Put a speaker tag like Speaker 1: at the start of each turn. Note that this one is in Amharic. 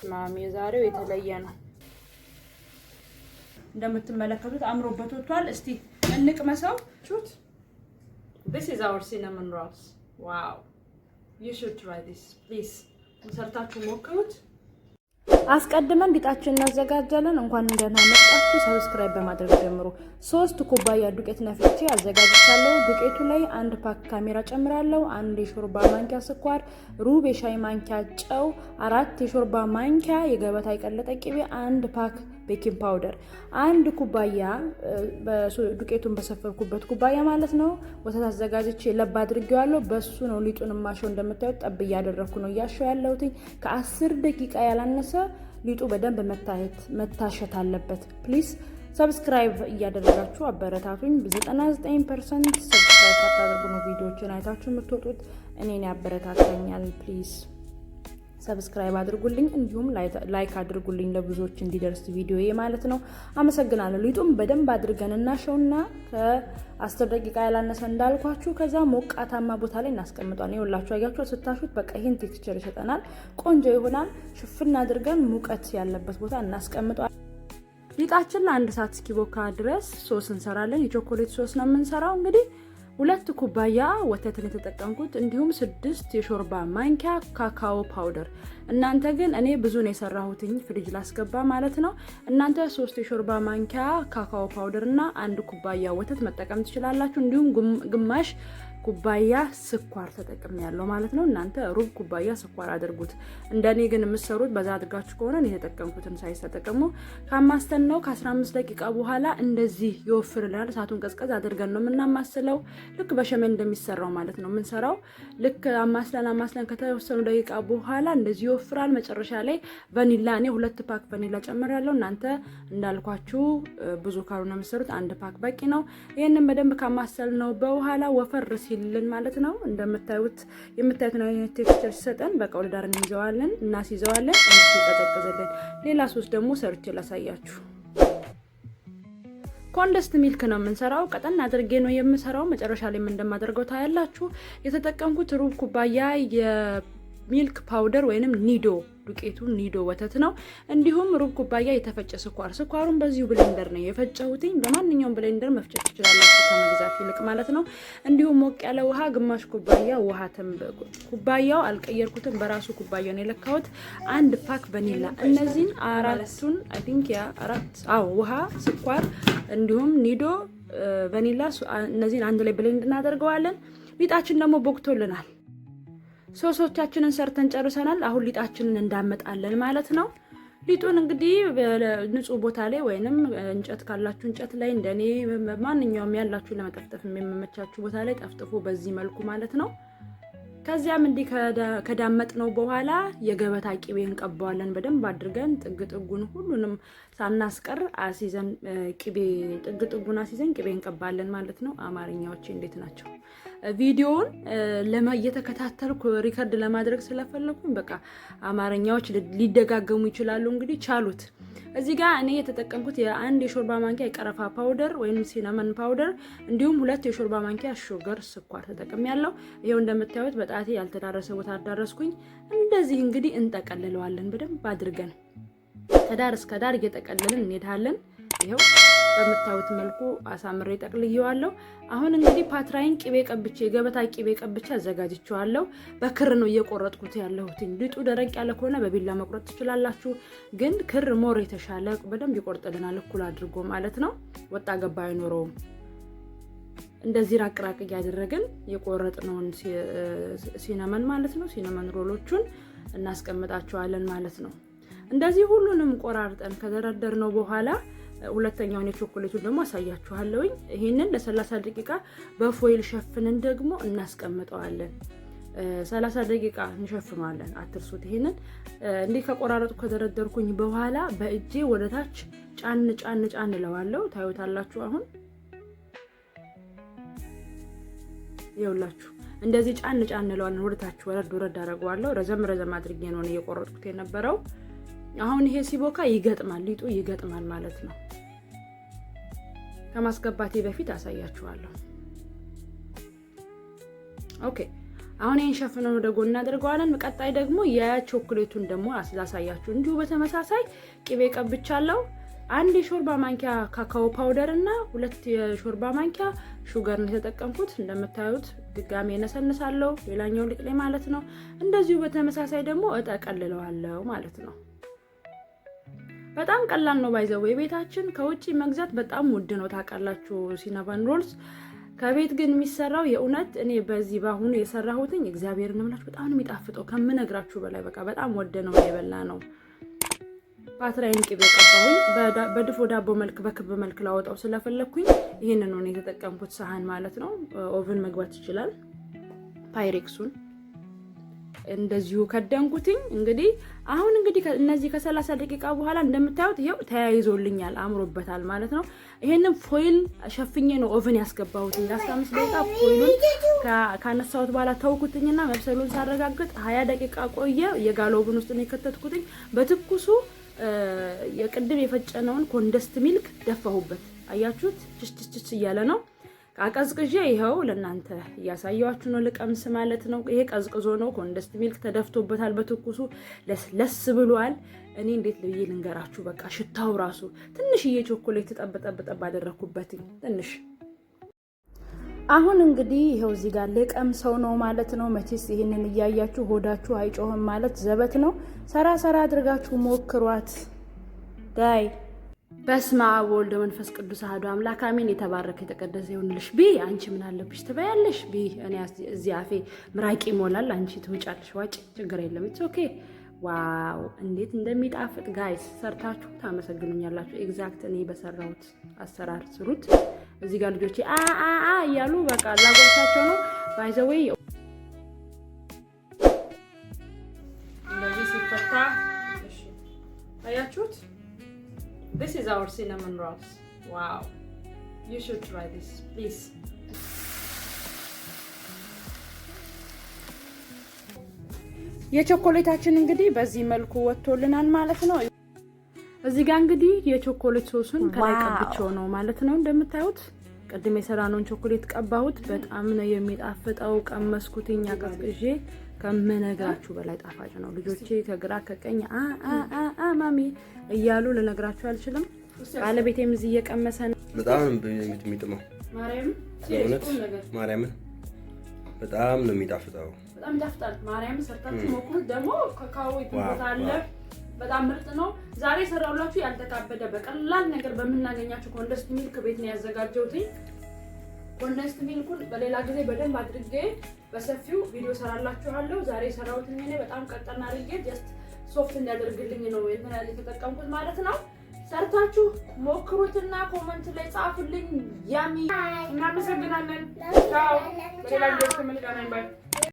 Speaker 1: በስማም የዛሬው የተለየ ነው። እንደምትመለከቱት አምሮበት ወጥቷል። እስቲ እንቅመሰው። ሹት This is our cinnamon rolls. Wow. You should try this, please. ሰርታችሁ ሞክሩት። አስቀድመን ሊጣችንን እናዘጋጃለን። እንኳን እንደና መጣችሁ። ሰብስክራይብ በማድረግ ጀምሩ። 3 ኩባያ ዱቄት ነፍቼ አዘጋጅቻለሁ። ዱቄቱ ላይ 1 ፓክ ካሜራ ጨምራለሁ፣ 1 የሾርባ ማንኪያ ስኳር፣ ሩብ የሻይ ማንኪያ ጨው፣ 4 የሾርባ ማንኪያ የገበታ የቀለጠ ቅቤ፣ 1 ፓክ ቤኪንግ ፓውደር፣ 1 ኩባያ ዱቄቱን በሰፈርኩበት ኩባያ ማለት ነው ወተት አዘጋጅቼ ለብ አድርጌዋለሁ። በሱ ነው ሊጡን ማሸው። እንደምታዩት ጠብ እያደረኩ ነው ያሸው ያለሁት። ከ10 ደቂቃ ያላነሰ ሊጡ በደንብ መታሸት አለበት። ፕሊዝ ሰብስክራይብ እያደረጋችሁ አበረታቱኝ። 99% ሰብስክራይብ ታደርጉ ነው ቪዲዮዎችን አይታችሁ የምትወጡት እኔን ያበረታታኛል። ፕሊዝ ሰብስክራይብ አድርጉልኝ፣ እንዲሁም ላይክ አድርጉልኝ ለብዙዎች እንዲደርስ ቪዲዮዬ ማለት ነው። አመሰግናለሁ። ሊጡም በደንብ አድርገን እናሸውና ከ10 ደቂቃ ያላነሰ እንዳልኳችሁ ከዛ ሞቃታማ ቦታ ላይ እናስቀምጣለን። ይኸውላችሁ አያችሁ ስታሹት በቃ ይሄን ቴክስቸር ይሰጠናል። ቆንጆ ይሆናል። ሽፍና አድርገን ሙቀት ያለበት ቦታ እናስቀምጣለን። ሊጣችን ለ1 ሰዓት እስኪቦካ ድረስ ሶስ እንሰራለን። የቾኮሌት ሶስ ነው የምንሰራው። እንግዲህ 2 ኩባያ ወተትን የተጠቀምኩት እንዲሁም 6 የሾርባ ማንኪያ ካካኦ ፓውደር። እናንተ ግን እኔ ብዙ ነው የሰራሁትኝ ፍሪጅ ላስገባ ማለት ነው። እናንተ 3 የሾርባ ማንኪያ ካካኦ ፓውደር እና 1 ኩባያ ወተት መጠቀም ትችላላችሁ። እንዲሁም ግማሽ ኩባያ ስኳር ተጠቅሜያለሁ ማለት ነው። እናንተ ሩብ ኩባያ ስኳር አድርጉት። እንደኔ ግን የምትሰሩት በዛ አድርጋችሁ ከሆነ እኔ የተጠቀምኩትን ሳይዝ ተጠቀሙ። ካማስተን ነው ከ15 ደቂቃ በኋላ እንደዚህ ይወፍርልናል። እሳቱን ቀዝቀዝ አድርገን ነው የምናማስለው። ልክ በሸመን እንደሚሰራው ማለት ነው የምንሰራው። ልክ አማስለን ከተወሰኑ ደቂቃ በኋላ እንደዚህ ይወፍራል። መጨረሻ ላይ ቫኒላ እኔ 2 ፓክ ቫኒላ ጨምሬያለሁ። እናንተ እንዳልኳችሁ ብዙ ካልሆነ የምትሰሩት 1 ፓክ በቂ ነው። ይሄንን በደንብ ካማሰል ነው በኋላ ወፈር ሲልን ማለት ነው። የምታዩት ነው ቴክስቸር ሲሰጠን በቃ ወደ ዳር እንይዘዋለን እናስይዘዋለን እንዲቀዘቅዝልን። ሌላ ሶስ ደግሞ ሰርቼ ላሳያችሁ። ኮንደስት ሚልክ ነው የምንሰራው። ቀጠን አድርጌ ነው የምሰራው። መጨረሻ ላይ ምን እንደማደርገው ታያላችሁ። የተጠቀምኩት ሩብ ኩባያ የሚልክ ፓውደር ወይንም ኒዶ ዱቄቱ ኒዶ ወተት ነው። እንዲሁም ሩብ ኩባያ የተፈጨ ስኳሩን በዚሁ ብሌንደር ነው የፈጨሁትኝ። በማንኛውም ብሌንደር መፍጨት ትችላላችሁ ከመግዛት ይልቅ ማለት ነው። እንዲሁም ሞቅ ያለ ውሃ ግማሽ ኩባያ ውሃ ኩባያው አልቀየርኩትም፣ በራሱ ኩባያው ነው የለካሁት። 1 ፓክ ቫኒላ። እነዚህን አራቱን አይ ቲንክ ውሃ፣ ስኳር እንዲሁም ኒዶ ቫኒላ እነዚህን አንድ ላይ ብሌንድ እናደርገዋለን። ሊጣችን ደግሞ ቦክቶልናል። ሶሶቻችንን ሰርተን ጨርሰናል። አሁን ሊጣችንን እንዳመጣለን ማለት ነው። ሊጡን እንግዲህ በንጹህ ቦታ ላይ ወይንም እንጨት ካላችሁ እንጨት ላይ እንደኔ ማንኛውም ያላችሁ ለመጠፍጠፍ የሚመቻችሁ ቦታ ላይ ጠፍጥፉ በዚህ መልኩ ማለት ነው። ከዚያም እንዲህ ከዳመጥ ነው በኋላ የገበታ ቅቤ እንቀባዋለን በደንብ አድርገን ጥጉን ሁሉንም ሳናስቀር አሲዘን ጥጉን አሲዘን ቅቤ እንቀባለን ማለት ነው። አማርኛዎች እንዴት ናቸው? ቪዲዮውን እየተከታተልኩ ሪከርድ ለማድረግ ስለፈለኩኝ በቃ አማርኛዎች ሊደጋገሙ ይችላሉ። እንግዲህ ቻሉት። እዚህ ጋር እኔ የተጠቀምኩት የ1 የሾርባ ማንኪያ የቀረፋ ፓውደር ወይም ሲናመን ፓውደር እንዲሁም 2 የሾርባ ማንኪያ ሹገር ስኳር ተጠቅሜያለሁ። ይሄው እንደምታዩት በጣቴ ያልተዳረሰ ቦታ አዳረስኩኝ። እንደዚህ እንግዲህ እንጠቀልለዋለን በደንብ አድርገን ከዳር እስከ ዳር እየጠቀለልን እንሄዳለን። ይሄው በምታዩት መልኩ አሳምሬ ጠቅልየዋለሁ። አሁን እንግዲህ ፓትራይን ቅቤ ቀብቼ ገበታ ቅቤ ቀብቼ አዘጋጅቼዋለሁ። በክር ነው እየቆረጥኩት ያለሁት። ሊጡ ደረቅ ያለ ከሆነ በቢላ መቁረጥ ትችላላችሁ፣ ግን ክር ሞር የተሻለ በደንብ ይቆርጥልናል እኩል አድርጎ ማለት ነው። ወጣ ገባ አይኖረውም። እንደዚህ ራቅራቅ እያደረግን የቆረጥነውን ሲናመን ማለት ነው ሲናመን ሮሎቹን እናስቀምጣቸዋለን ማለት ነው። እንደዚህ ሁሉንም ቆራርጠን ከደረደርነው በኋላ ሁለተኛውን የቾኮሌቱን ደግሞ አሳያችኋለሁኝ። ይሄንን ለ30 ደቂቃ በፎይል ሸፍነን ደግሞ እናስቀምጠዋለን። 30 ደቂቃ እንሸፍነዋለን፣ አትርሱት። ይሄንን እንዴ ከቆራረጡ ከደረደርኩኝ በኋላ በእጄ ወደታች ጫን እለዋለሁ። ታዩታላችሁ። አሁን ይኸውላችሁ እንደዚህ ጫን እለዋለሁ። ወደታች ወረድ አደርገዋለሁ። ረዘም አድርጌ ነው የቆረጥኩት የነበረው። አሁን ይሄ ሲቦካ ይገጥማል፣ ሊጡ ይገጥማል ማለት ነው። ከማስገባቴ በፊት አሳያችኋለሁ። ኦኬ አሁን ይሄን ሸፍነን ወደ ጎን እናደርገዋለን። ቀጣይ ደግሞ የቾኮሌቱን ደግሞ አስላሳያችሁ። እንዲሁ በተመሳሳይ ቅቤ ቀብቻለሁ። 1 የሾርባ ማንኪያ ካካኦ ፓውደር እና 2 የሾርባ ማንኪያ ሹገር ነው የተጠቀምኩት። እንደምታዩት ድጋሜ እነሰንሳለሁ ሌላኛው ሊጥ ላይ ማለት ነው። እንደዚሁ በተመሳሳይ ደግሞ እጠቀልለዋለሁ ማለት ነው። በጣም ቀላል ነው ባይዘው። የቤታችን ከውጪ መግዛት በጣም ውድ ነው ታውቃላችሁ ሲናባን ሮልስ። ከቤት ግን የሚሰራው የእውነት እኔ በዚህ ባሁን የሰራሁትኝ እግዚአብሔርን እምላችሁ በጣም ነው የሚጣፍጠው ከምነግራችሁ በላይ በቃ በጣም ወደ ነው የበላ ነው። ፓትራይን ቅቤ ቀባሁኝ። በድፎ ዳቦ መልክ በክብ መልክ ላወጣው ስለፈለኩኝ ይሄንን ነው የተጠቀምኩት ሳህን ማለት ነው። ኦቨን መግባት ይችላል። ፓይሬክሱን እንደዚሁ ከደንኩትኝ። እንግዲህ አሁን እንግዲህ እነዚህ ከ30 ደቂቃ በኋላ እንደምታዩት ይሄው ተያይዞልኛል አምሮበታል ማለት ነው። ይሄንን ፎይል ሸፍኜ ነው ኦቨን ያስገባሁት። 15 ደቂቃ ፎይሉን ካነሳሁት በኋላ ተውኩትኝና መብሰሉን ሳረጋግጥ 20 ደቂቃ ቆየ። የጋለ ኦቨን ውስጥ ነው የከተትኩትኝ። በትኩሱ የቅድም የፈጨነውን ኮንደስት ሚልክ ደፋሁበት። አያችሁት ችችችች እያለ ነው። አቀዝቅዤ ይሄው ለእናንተ እያሳየዋችሁ ነው ልቀምስ ማለት ነው። ይሄ ቀዝቅዞ ነው ኮንደስት ሚልክ ተደፍቶበታል። በትኩሱ ለስለስ ብሏል። እኔ እንዴት ልብዬ ልንገራችሁ በቃ ሽታው ራሱ ትንሽዬ ቾኮሌት ተጠብጠብጠብ አደረኩበት ትንሽ። አሁን እንግዲህ ይሄው እዚህ ጋር ልቀምሰው ነው ማለት ነው። መቼስ ይሄንን እያያችሁ ሆዳችሁ አይጮህም ማለት ዘበት ነው። ሰራ ሰራ አድርጋችሁ ሞክሯት ዳይ። በስመ አብ ወወልድ ወመንፈስ ቅዱስ አሐዱ አምላክ አሜን። የተባረከ የተቀደሰ ይሁንልሽ። ቢ አንቺ ምን አለብሽ ትበያለሽ። ቢ እኔ እዚህ አፌ ምራቂ ይሞላል፣ አንቺ ትውጫለሽ። ዋጭ ችግር የለም ኢትስ ኦኬ። ዋው እንዴት እንደሚጣፍጥ ጋይስ፣ ሰርታችሁ ታመሰግኑኛላችሁ። ኤግዛክት እኔ በሰራሁት አሰራር ስሩት። እዚህ ጋር ልጆቼ አ እያሉ በቃ ላጎርሳቸው ነው። ባይ ዘ ዌይ እንደዚህ ሲፈታ እሺ አያችሁት? This is our cinnamon rolls. Wow. You should try this, please. የቾኮሌታችን እንግዲህ በዚህ መልኩ ወጥቶልናል ማለት ነው። እዚህ ጋር እንግዲህ የቾኮሌት ሶሱን ከላይ ቀብቼው ነው ማለት ነው። እንደምታዩት ቅድም የሰራነውን ቾኮሌት ቀባሁት። በጣም ነው የሚጣፍጠው። ቀመስኩትኛ ቀዝቅዤ ከምነግራችሁ በላይ ጣፋጭ ነው። ልጆቼ ከግራ ከቀኝ ማሚ እያሉ ልነግራችሁ አልችልም። ባለቤቴም እዚህ እየቀመሰ ነው።
Speaker 2: በጣም የሚጥመው ማርያምን በጣም ነው የሚጣፍጠው።
Speaker 1: በጣም ይጣፍጣል። ማርያም ሰርታችሁ ሞክሩት። ደግሞ ካካኦ ይተንታለ በጣም ምርጥ ነው። ዛሬ ሰራውላችሁ ያልተካበደ በቀላል ነገር በመናገኛችሁ ኮንደስት ሚልክ ቤት ነው ያዘጋጀሁት። ኮንደንስድ ሚልኩን በሌላ ጊዜ በደንብ አድርጌ በሰፊው ቪዲዮ ሰራላችኋለሁ። ዛሬ ሰራሁት እኔ በጣም ቀጠና አድርጌ ጀስት ሶፍት እንዲያደርግልኝ ነው የተጠቀምኩት ማለት ነው። ሰርታችሁ ሞክሩትና ኮሜንት ላይ ጻፉልኝ። ያሚ እናመሰግናለን። ቻው። በሌላ ቪዲዮ እስከምንገናኝ ባይ